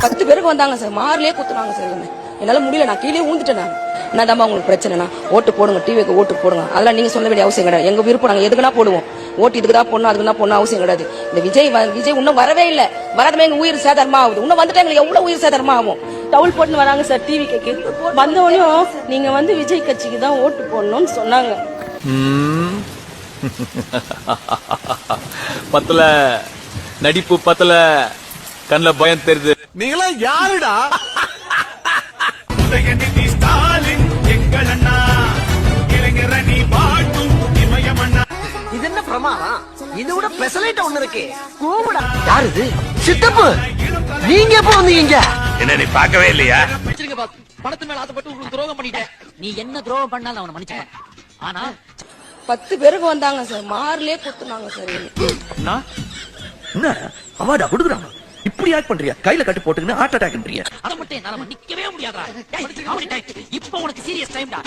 10 பேருக்கு வந்தாங்க sir, மார்லயே குத்துனாங்க sir. என்னால முடியல, நான் கீழே ஊந்துட்டேன். நான் தான் உங்களுக்கு பிரச்சனைனா ஓட்டு போடுங்க, டிவிக்கு ஓட்டு போடுங்க, அதெல்லாம் நீங்க சொல்ல வேண்டிய அவசியம் கிடையாது. எங்க விருப்பம், நாங்க எதுக்குன்னா போடுவோம். ஓட்டு இதுக்கு தான் போடணும், அதுக்கு தான் போடணும் அவசியம் கிடையாது. இந்த விஜய் இன்னும் வரவே இல்லை. வராதமே எங்க உயிர் சேதாரமா ஆகுது. இன்னும் வந்துட்டா எங்களுக்கு எவ்வளவு உயிர் சேதாரமா ஆகும். டவுல் போட்டு வராங்க சார். டிவி கேக்கு வந்தவனையும் நீங்க விஜய் கட்சிக்கு தான் ஓட்டு போடணும்னு சொன்னாங்க. பத்தல நடிப்பு, பத்தல கண்ணுல பயம் தெரியுது. நீங்களா யாருடா? இது என்ன பிரமாதம்? இது விட பெசலைட் ஒண்ணு இருக்கு. கூவுடா. யாரு இது? சித்தப்பு. நீங்க எப்ப வந்தீங்க? என்ன நீ பார்க்கவே இல்லையா? பணத்து மேல ஆசைப்பட்டு உங்களுக்கு துரோகம் பண்ணிட்டேன். நீ என்ன துரோகம் பண்ணாலும் அவனை மன்னிச்சேன். ஆனா 10 பேருக்கு வந்தாங்க சார், மார்லயே குத்துனாங்க சார். என்ன அவார்டா கொடுக்குறாங்க? இப்படி ஆக்ட் பண்றியா? கையில கட்டு போட்டுக்கின்னு ஹார்ட் அட்டாக்ன்றியா? அதை மட்டும் என்னால மன்னிக்கவே முடியாதா? இப்ப உனக்கு சீரியஸ் டைம்டா.